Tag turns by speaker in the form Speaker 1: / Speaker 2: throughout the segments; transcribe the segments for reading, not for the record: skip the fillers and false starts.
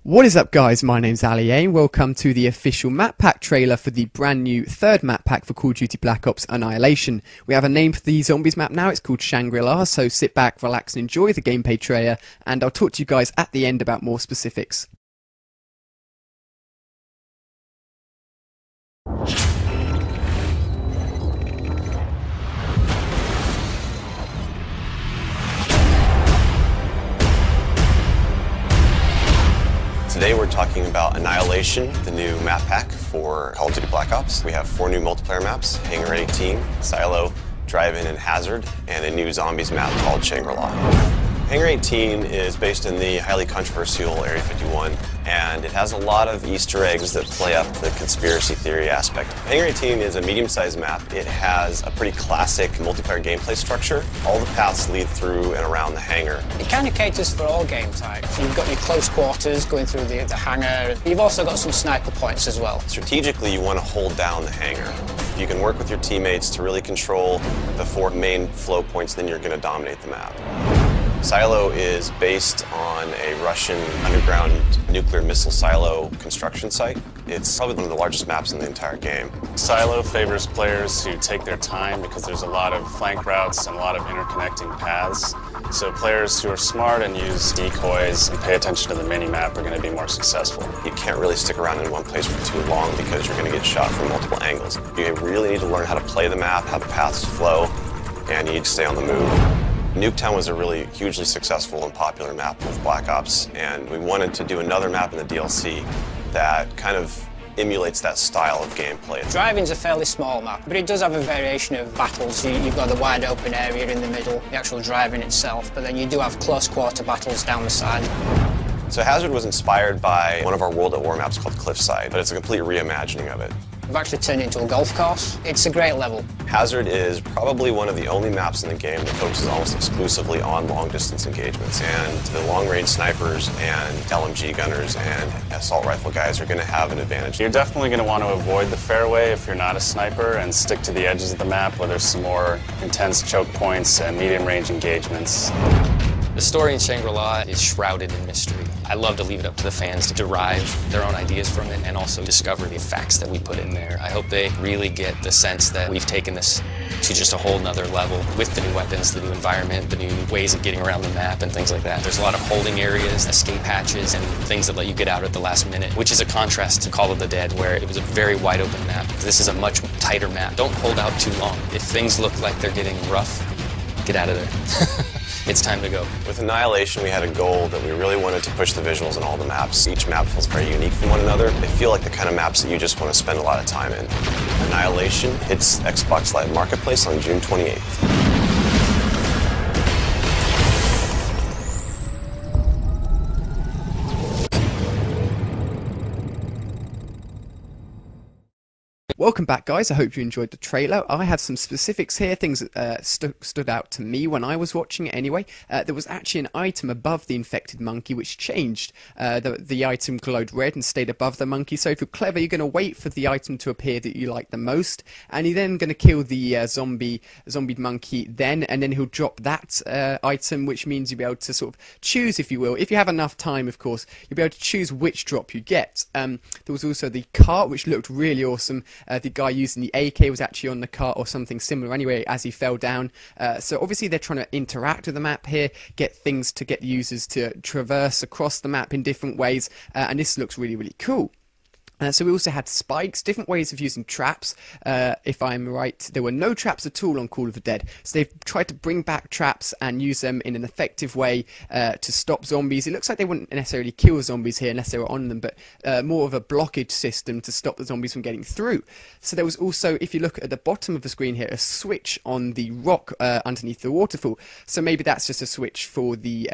Speaker 1: What is up, guys? My name's Ali A. Welcome to the official map pack trailer for the brand new third map pack for Call of Duty Black Ops Annihilation. We have a name for the zombies map now. It's called Shangri-La, so sit back, relax and enjoy the gameplay trailer, and I'll talk to you guys at the end about more specifics.
Speaker 2: Today we're talking about Annihilation, the new map pack for Call of Duty Black Ops. We have 4 new multiplayer maps: Hangar 18, Silo, Drive-In, and Hazard, and a new zombies map called Shangri-La. Hangar 18 is based in the highly controversial Area 51, and it has a lot of Easter eggs that play up the conspiracy theory aspect. Hangar 18 is a medium-sized map. It has a pretty classic multiplayer gameplay structure. All the paths lead through and around the hangar.
Speaker 3: It kind of caters for all game types. You've got your close quarters going through the hangar. You've also got some sniper points as well.
Speaker 2: Strategically, you want to hold down the hangar. If you can work with your teammates to really control the 4 main flow points, then you're going to dominate the map. Silo is based on a Russian underground nuclear missile silo construction site. It's probably one of the largest maps in the entire game.
Speaker 4: Silo favors players who take their time because there's a lot of flank routes and a lot of interconnecting paths. So players who are smart and use decoys and pay attention to the mini-map are going to be more successful.
Speaker 2: You can't really stick around in one place for too long because you're going to get shot from multiple angles. You really need to learn how to play the map, how the paths flow, and you need to stay on the move. Nuketown was a really hugely successful and popular map with Black Ops, and we wanted to do another map in the DLC that kind of emulates that style of gameplay.
Speaker 3: Drive-In's a fairly small map, but it does have a variation of battles. You've got the wide open area in the middle, the actual Drive-In itself, but then you do have close quarter battles down the side.
Speaker 2: So Hazard was inspired by one of our World at War maps called Cliffside, but it's a complete reimagining of it.
Speaker 3: We've actually turned it into a golf course. It's a great level.
Speaker 2: Hazard is probably one of the only maps in the game that focuses almost exclusively on long-distance engagements, and the long-range snipers and LMG gunners and assault rifle guys are going to have an advantage.
Speaker 4: You're definitely going to want to avoid the fairway if you're not a sniper and stick to the edges of the map where there's some more intense choke points and medium-range engagements.
Speaker 5: The story in Shangri-La is shrouded in mystery. I love to leave it up to the fans to derive their own ideas from it and also discover the facts that we put in there. I hope they really get the sense that we've taken this to just a whole nother level with the new weapons, the new environment, the new ways of getting around the map and things like that. There's a lot of holding areas, escape hatches, and things that let you get out at the last minute, which is a contrast to Call of the Dead, where it was a very wide open map. This is a much tighter map. Don't hold out too long. If things look like they're getting rough, get out of there. It's time to go.
Speaker 2: With Annihilation, we had a goal that we really wanted to push the visuals in all the maps. Each map feels very unique from one another. They feel like the kind of maps that you just want to spend a lot of time in. Annihilation hits Xbox Live Marketplace on June 28th.
Speaker 1: Welcome back, guys. I hope you enjoyed the trailer. I have some specifics here, things that stood out to me when I was watching it anyway. There was actually an item above the infected monkey which changed. The item glowed red and stayed above the monkey, so if you're clever, you're going to wait for the item to appear that you like the most, and you're then going to kill the zombied monkey then, and then he'll drop that item, which means you'll be able to sort of choose, if you will. If you have enough time, of course, you'll be able to choose which drop you get. There was also the cart, which looked really awesome. The guy using the AK was actually on the cart or something similar anyway as he fell down. So obviously they're trying to interact with the map here, get things to get users to traverse across the map in different ways, and this looks really, really cool. So we also had spikes, different ways of using traps. If I'm right, there were no traps at all on Call of the Dead. So they've tried to bring back traps and use them in an effective way to stop zombies. It looks like they wouldn't necessarily kill zombies here unless they were on them, but more of a blockage system to stop the zombies from getting through. So there was also, if you look at the bottom of the screen here, a switch on the rock underneath the waterfall. So maybe that's just a switch for the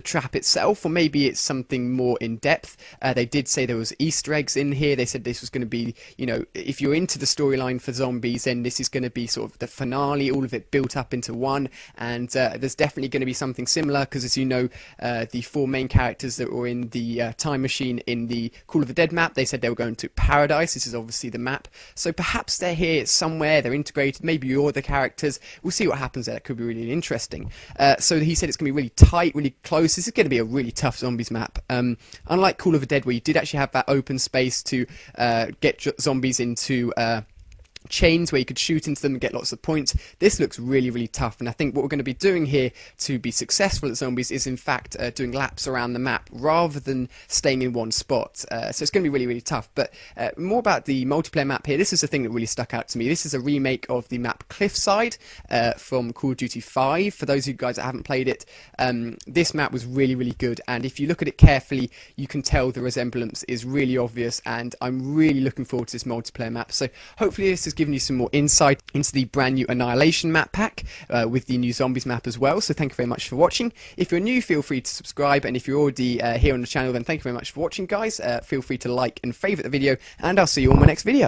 Speaker 1: trap itself, or maybe it's something more in depth. They did say there was Easter eggs in here. They said this was going to be, you know, if you're into the storyline for zombies, then this is going to be sort of the finale, all of it built up into one, and there's definitely going to be something similar, because as you know, the 4 main characters that were in the time machine in the Call of the Dead map, they said they were going to Paradise. This is obviously the map, so perhaps they're here somewhere, they're integrated, maybe you're the characters. We'll see what happens there. That could be really interesting. So he said it's going to be really tight, really close, close. This is going to be a really tough zombies map. Unlike Call of the Dead, where you did actually have that open space to get zombies into chains where you could shoot into them and get lots of points, this looks really, really tough. And I think what we're going to be doing here to be successful at zombies is in fact doing laps around the map rather than staying in one spot. So it's going to be really, really tough. But more about the multiplayer map here. This is the thing that really stuck out to me. This is a remake of the map Cliffside from Call of Duty 5. For those of you guys that haven't played it, this map was really, really good, and if you look at it carefully you can tell the resemblance is really obvious, and I'm really looking forward to this multiplayer map. So hopefully this has given you some more insight into the brand new Annihilation map pack with the new zombies map as well. So thank you very much for watching. If you're new, feel free to subscribe, and if you're already here on the channel, then thank you very much for watching, guys. Feel free to like and favourite the video, and I'll see you on my next video.